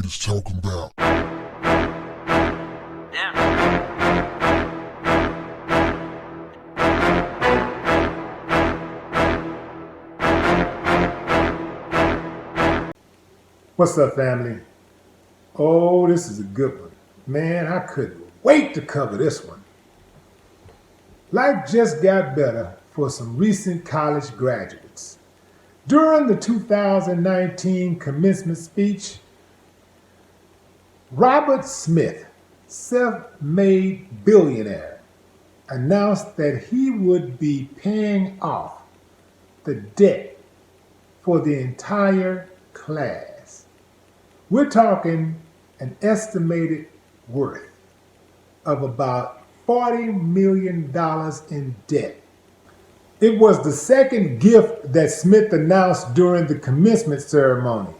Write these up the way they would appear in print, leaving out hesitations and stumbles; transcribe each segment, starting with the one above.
is talking about. What's up, family? Oh, this is a good one. Man, I couldn't wait to cover this one. Life just got better for some recent college graduates. During the 2019 commencement speech, Robert Smith, self-made billionaire, announced that he would be paying off the debt for the entire class. We're talking an estimated worth of about $40 million in debt. It was the second gift that Smith announced during the commencement ceremony.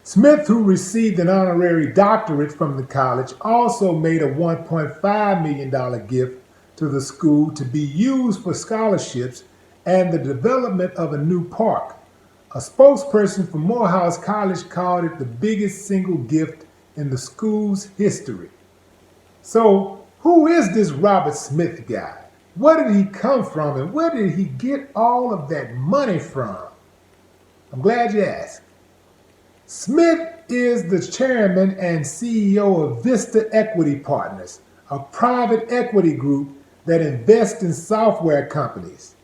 Smith, who received an honorary doctorate from the college, also made a $1.5 million gift to the school to be used for scholarships and the development of a new park. A spokesperson for Morehouse College called it the biggest single gift in the school's history. So, who is this Robert Smith guy? Where did he come from and where did he get all of that money from? I'm glad you asked. Smith is the chairman and CEO of Vista Equity Partners, a private equity group that invests in software companies.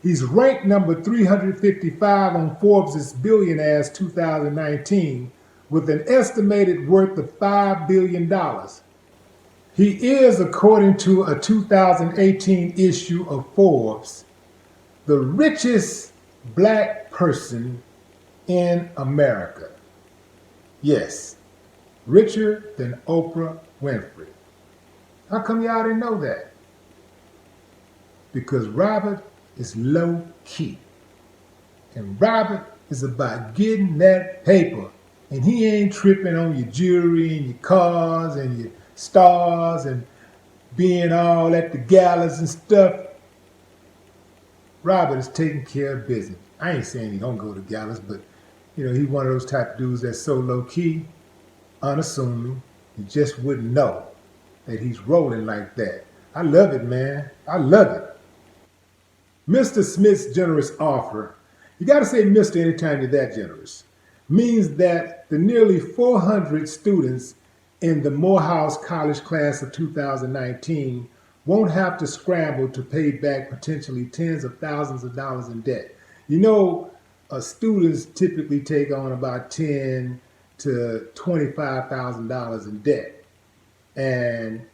He's ranked number 355 on Forbes' Billionaires 2019 with an estimated worth of $5 billion. He is, according to a 2018 issue of Forbes, the richest black person in America. Yes, richer than Oprah Winfrey. How come y'all didn't know that? Because Robert is low key. And Robert is about getting that paper. And he ain't tripping on your jewelry and your cars and your stars and being all at the galas and stuff. Robert is taking care of business. I ain't saying he don't go to galas, but he's one of those type of dudes that's so low key, unassuming, you just wouldn't know that he's rolling like that. I love it, man. I love it. Mr. Smith's generous offer, you got to say Mr. anytime you're that generous, means that the nearly 400 students in the Morehouse College class of 2019 won't have to scramble to pay back potentially tens of thousands of dollars in debt. Students typically take on about $10,000 to $25,000 in debt. And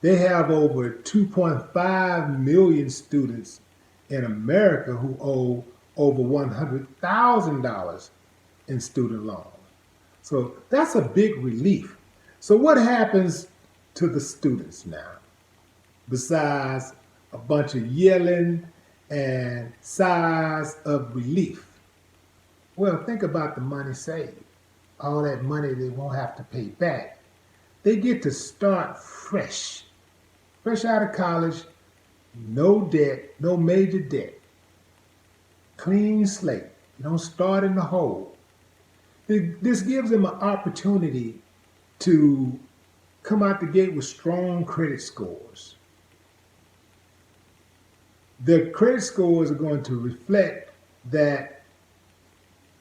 they have over 2.5 million students in America who owe over $100,000 in student loans. So that's a big relief. So what happens to the students now? Besides a bunch of yelling and sighs of relief. Well, think about the money saved. All that money they won't have to pay back. They get to start fresh. Fresh out of college, no debt, no major debt. Clean slate. You don't start in the hole. This gives them an opportunity to come out the gate with strong credit scores. Their credit scores are going to reflect that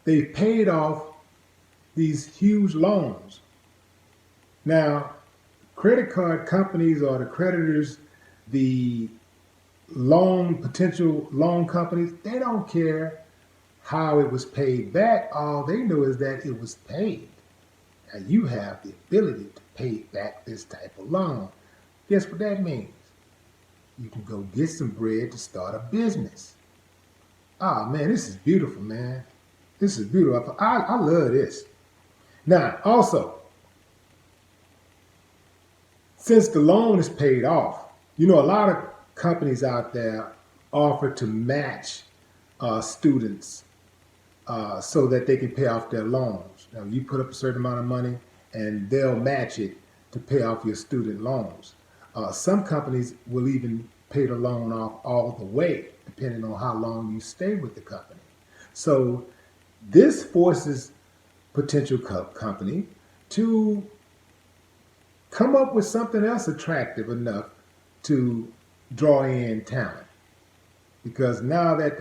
they've paid off these huge loans. Now, credit card companies or the creditors, the potential loan companies, they don't care how it was paid back. All they know is that it was paid. Now, you have the ability to pay back this type of loan. Guess what that means? You can go get some bread to start a business. Oh, man, this is beautiful, man. This is beautiful. I love this. Now, also, since the loan is paid off, a lot of companies out there offer to match students so that they can pay off their loans. Now, you put up a certain amount of money and they'll match it to pay off your student loans. Some companies will even pay the loan off all the way, depending on how long you stay with the company. So this forces potential company to come up with something else attractive enough to draw in talent. Because now that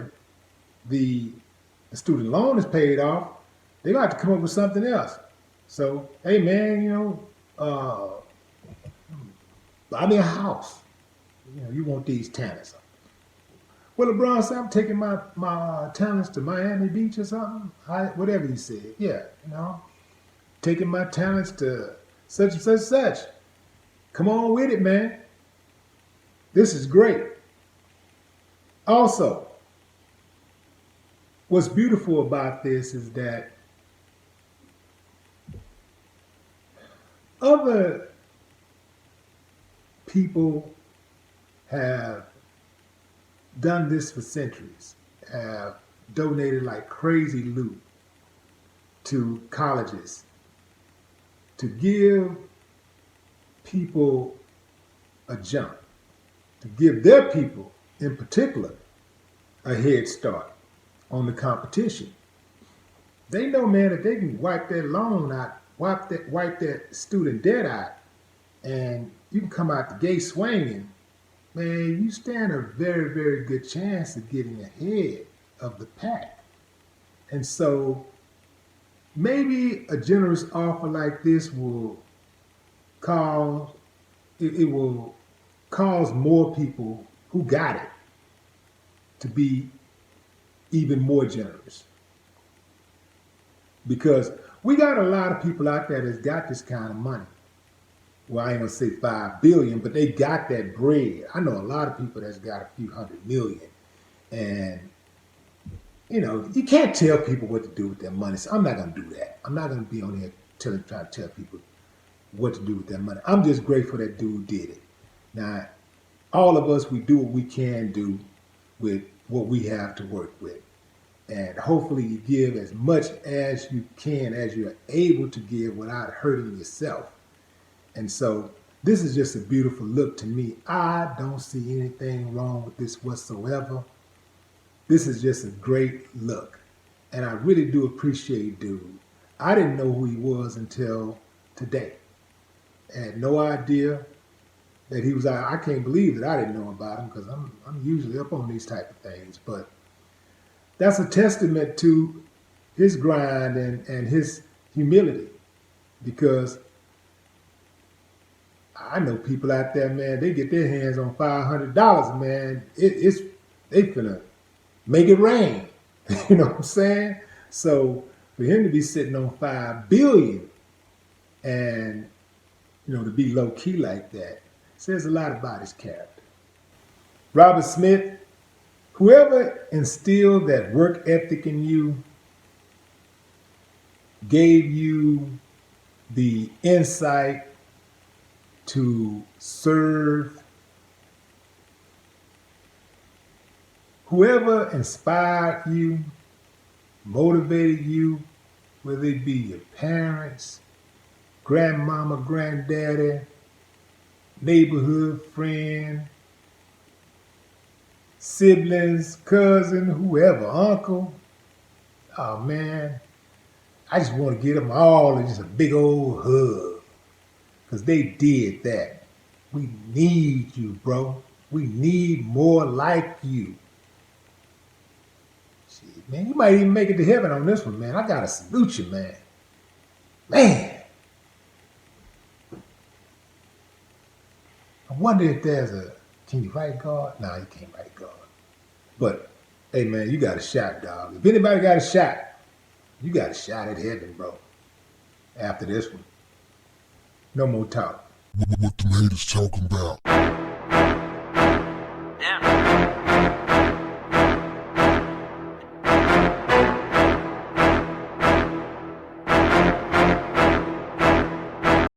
the student loan is paid off, they got to come up with something else. So, hey man, buy me a house. You want these talents. Well, LeBron said, I'm taking my talents to Miami Beach or something. Whatever he said. Yeah, taking my talents to such and such. Come on with it, man. This is great. Also, what's beautiful about this is that other people have done this for centuries, have donated like crazy loot to colleges to give people a jump, to give their people in particular a head start on the competition. They know, man, that they can wipe that loan out, wipe that student debt out, and you can come out the gate swinging. Man, you stand a very, very good chance of getting ahead of the pack. And so maybe a generous offer like this will cause more people who got it to be even more generous. Because we got a lot of people out there that's got this kind of money. Well, I ain't gonna say 5 billion, but they got that bread. I know a lot of people that's got a few hundred million. And, you can't tell people what to do with their money. So I'm not gonna do that. I'm not gonna be on here trying to tell people what to do with their money. I'm just grateful that dude did it. Now, all of us, we do what we can do with what we have to work with. And hopefully you give as much as you can, as you're able to give without hurting yourself. And so this is just a beautiful look to me. I don't see anything wrong with this whatsoever. This is just a great look. And I really do appreciate dude. I didn't know who he was until today. I had no idea that he was out. I can't believe that I didn't know about him because I'm usually up on these type of things. But that's a testament to his grind and his humility, because I know people out there, man, they get their hands on $500, man. They finna make it rain. You know what I'm saying? So for him to be sitting on $5 billion and, to be low key like that says a lot about his character. Robert Smith, whoever instilled that work ethic in you, gave you the insight to serve, whoever inspired you, motivated you, whether it be your parents, grandmama, granddaddy, neighborhood friend, siblings, cousin, whoever, uncle. Oh man, I just want to give them all just a big old hug, because they did that. We need you, bro. We need more like you. Shit, man, you might even make it to heaven on this one, man. I gotta salute you, man. Man. I wonder if can you write God? No, you can't write God. But, hey man, you got a shot, dog. If anybody got a shot, you got a shot at heaven, bro. After this one. No more talk. What the haters talking about? Yeah.